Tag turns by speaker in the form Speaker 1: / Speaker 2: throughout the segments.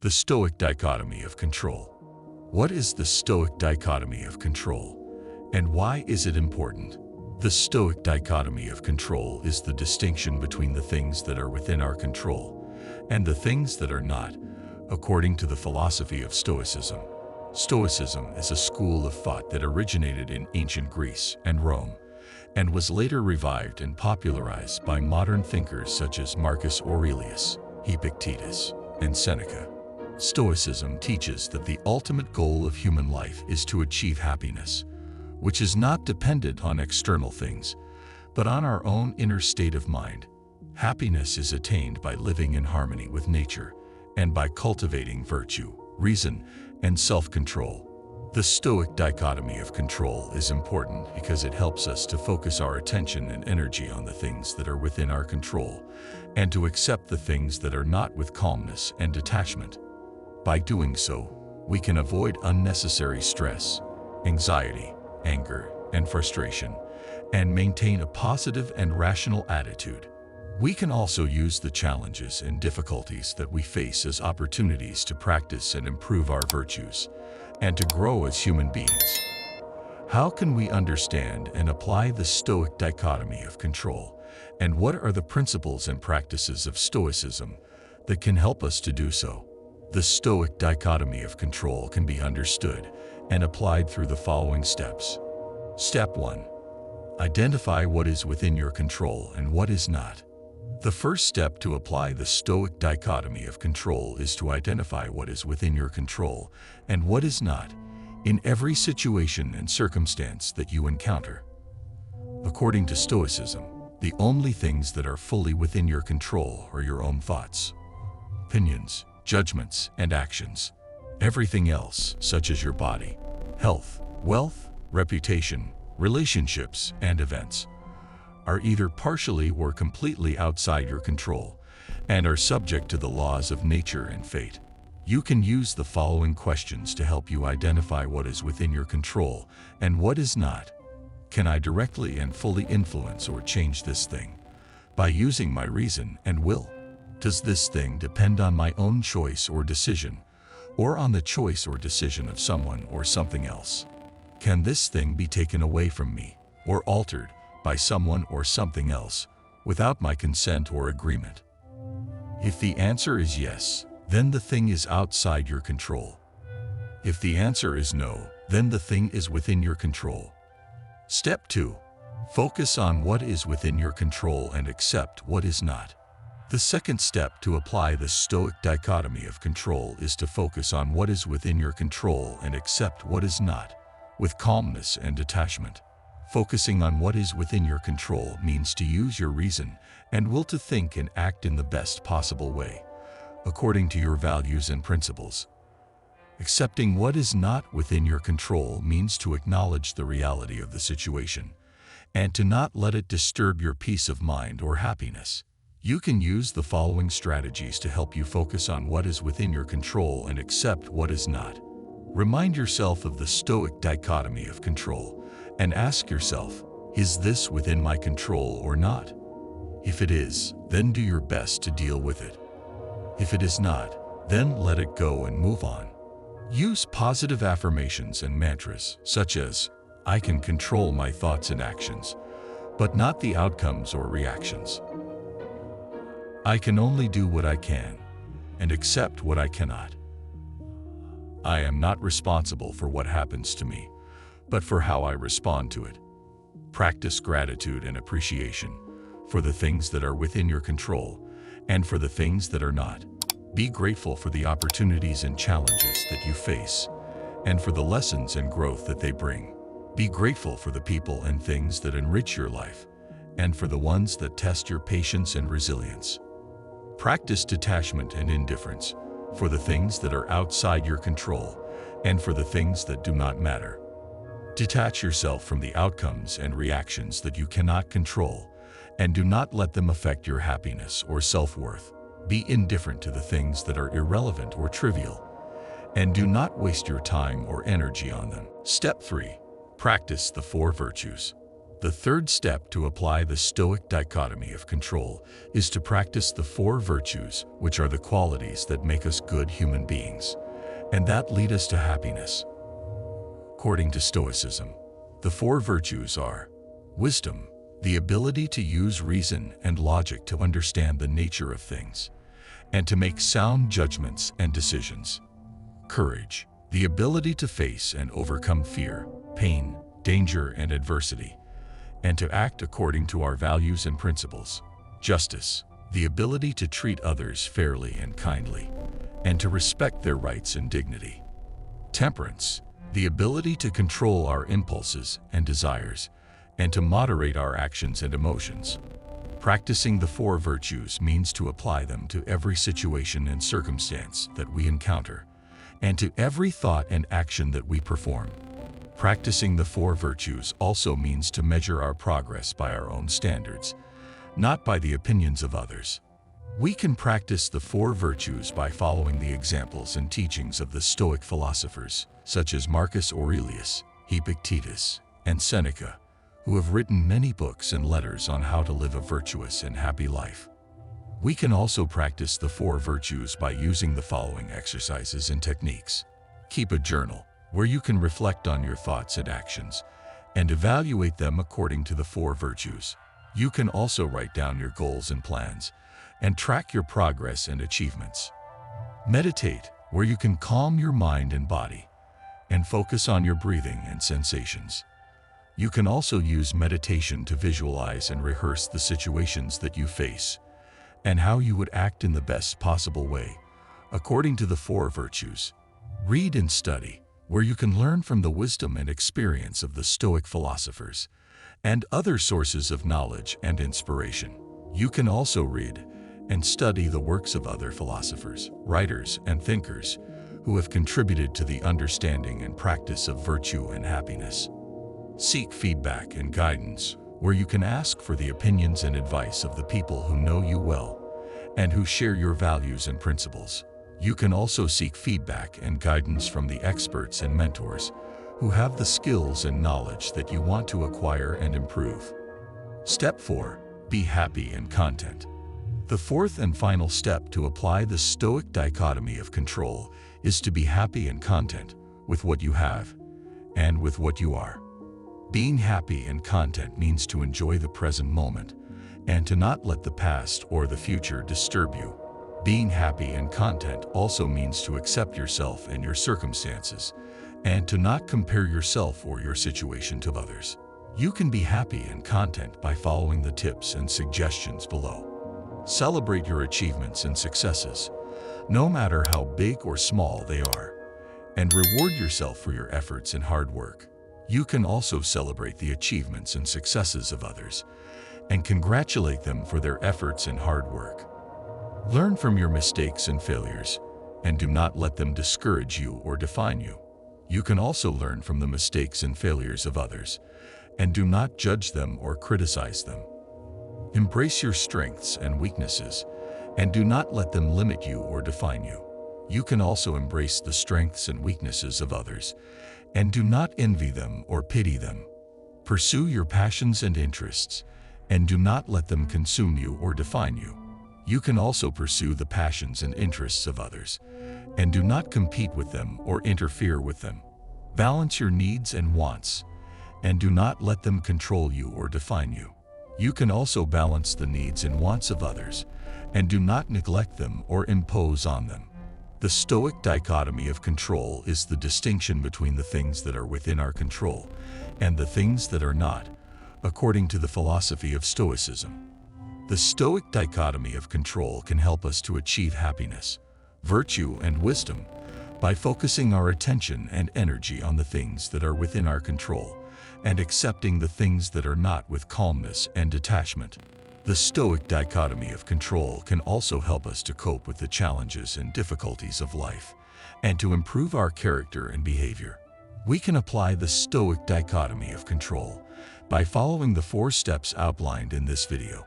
Speaker 1: The Stoic Dichotomy of Control. What is the Stoic Dichotomy of Control, and why is it important? The Stoic Dichotomy of Control is the distinction between the things that are within our control and the things that are not, according to the philosophy of Stoicism. Stoicism is a school of thought that originated in ancient Greece and Rome, and was later revived and popularized by modern thinkers such as Marcus Aurelius, Epictetus, and Seneca. Stoicism teaches that the ultimate goal of human life is to achieve happiness, which is not dependent on external things, but on our own inner state of mind. Happiness is attained by living in harmony with nature and by cultivating virtue, reason, and self-control. The Stoic Dichotomy of Control is important because it helps us to focus our attention and energy on the things that are within our control and to accept the things that are not with calmness and detachment. By doing so, we can avoid unnecessary stress, anxiety, anger, and frustration, and maintain a positive and rational attitude. We can also use the challenges and difficulties that we face as opportunities to practice and improve our virtues, and to grow as human beings. How can we understand and apply the Stoic Dichotomy of Control, and what are the principles and practices of Stoicism that can help us to do so? The Stoic Dichotomy of Control can be understood and applied through the following steps. Step 1. Identify what is within your control and what is not. The first step to apply the Stoic Dichotomy of Control is to identify what is within your control and what is not in every situation and circumstance that you encounter. According to Stoicism, the only things that are fully within your control are your own thoughts, opinions, judgments, and actions. Everything else, such as your body, health, wealth, reputation, relationships, and events, are either partially or completely outside your control and are subject to the laws of nature and fate. You can use the following questions to help you identify what is within your control and what is not. Can I directly and fully influence or change this thing by using my reason and will? Does this thing depend on my own choice or decision, or on the choice or decision of someone or something else? Can this thing be taken away from me or altered by someone or something else without my consent or agreement? If the answer is yes, then the thing is outside your control. If the answer is no, then the thing is within your control. Step 2. Focus on what is within your control and accept what is not. The second step to apply the Stoic Dichotomy of Control is to focus on what is within your control and accept what is not, with calmness and detachment. Focusing on what is within your control means to use your reason and will to think and act in the best possible way, according to your values and principles. Accepting what is not within your control means to acknowledge the reality of the situation and to not let it disturb your peace of mind or happiness. You can use the following strategies to help you focus on what is within your control and accept what is not. Remind yourself of the Stoic Dichotomy of Control and ask yourself, is this within my control or not? If it is, then do your best to deal with it. If it is not, then let it go and move on. Use positive affirmations and mantras such as, I can control my thoughts and actions, but not the outcomes or reactions. I can only do what I can and accept what I cannot. I am not responsible for what happens to me, but for how I respond to it. Practice gratitude and appreciation for the things that are within your control and for the things that are not. Be grateful for the opportunities and challenges that you face and for the lessons and growth that they bring. Be grateful for the people and things that enrich your life and for the ones that test your patience and resilience. Practice detachment and indifference for the things that are outside your control and for the things that do not matter. Detach yourself from the outcomes and reactions that you cannot control and do not let them affect your happiness or self-worth. Be indifferent to the things that are irrelevant or trivial and do not waste your time or energy on them. Step 3. Practice the 4 virtues. The third step to apply the Stoic dichotomy of control is to practice the four virtues, which are the qualities that make us good human beings, and that lead us to happiness. According to Stoicism, the four virtues are wisdom, the ability to use reason and logic to understand the nature of things, and to make sound judgments and decisions. Courage, the ability to face and overcome fear, pain, danger, and adversity, and to act according to our values and principles. Justice, the ability to treat others fairly and kindly, and to respect their rights and dignity. Temperance, the ability to control our impulses and desires, and to moderate our actions and emotions. Practicing the four virtues means to apply them to every situation and circumstance that we encounter, and to every thought and action that we perform. Practicing the four virtues also means to measure our progress by our own standards, not by the opinions of others. We can practice the four virtues by following the examples and teachings of the Stoic philosophers, such as Marcus Aurelius, Epictetus, and Seneca, who have written many books and letters on how to live a virtuous and happy life. We can also practice the four virtues by using the following exercises and techniques. Keep a journal, where you can reflect on your thoughts and actions, and evaluate them according to the four virtues. You can also write down your goals and plans, and track your progress and achievements. Meditate, where you can calm your mind and body, and focus on your breathing and sensations. You can also use meditation to visualize and rehearse the situations that you face, and how you would act in the best possible way, according to the four virtues. Read and study, where you can learn from the wisdom and experience of the Stoic philosophers, and other sources of knowledge and inspiration. You can also read and study the works of other philosophers, writers, and thinkers who have contributed to the understanding and practice of virtue and happiness. Seek feedback and guidance, where you can ask for the opinions and advice of the people who know you well and who share your values and principles. You can also seek feedback and guidance from the experts and mentors who have the skills and knowledge that you want to acquire and improve. Step 4. Be happy and content. The fourth and final step to apply the Stoic dichotomy of control is to be happy and content with what you have and with what you are. Being happy and content means to enjoy the present moment and to not let the past or the future disturb you. Being happy and content also means to accept yourself and your circumstances and to not compare yourself or your situation to others. You can be happy and content by following the tips and suggestions below. Celebrate your achievements and successes, no matter how big or small they are, and reward yourself for your efforts and hard work. You can also celebrate the achievements and successes of others and congratulate them for their efforts and hard work. Learn from your mistakes and failures, and do not let them discourage you or define you. You can also learn from the mistakes and failures of others, and do not judge them or criticize them. Embrace your strengths and weaknesses, and do not let them limit you or define you. You can also embrace the strengths and weaknesses of others, and do not envy them or pity them. Pursue your passions and interests, and do not let them consume you or define you. You can also pursue the passions and interests of others, and do not compete with them or interfere with them. Balance your needs and wants, and do not let them control you or define you. You can also balance the needs and wants of others, and do not neglect them or impose on them. The Stoic dichotomy of control is the distinction between the things that are within our control and the things that are not, according to the philosophy of Stoicism. The Stoic dichotomy of control can help us to achieve happiness, virtue, and wisdom by focusing our attention and energy on the things that are within our control and accepting the things that are not with calmness and detachment. The Stoic dichotomy of control can also help us to cope with the challenges and difficulties of life and to improve our character and behavior. We can apply the Stoic dichotomy of control by following the 4 steps outlined in this video.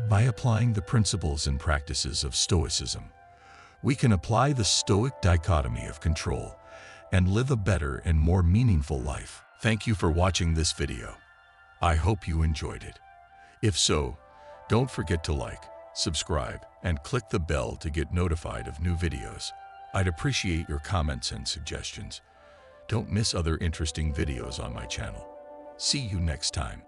Speaker 1: By applying the principles and practices of Stoicism, we can apply the Stoic dichotomy of control and live a better and more meaningful life. Thank you for watching this video. I hope you enjoyed it. If so, don't forget to like, subscribe, and click the bell to get notified of new videos. I'd appreciate your comments and suggestions. Don't miss other interesting videos on my channel. See you next time.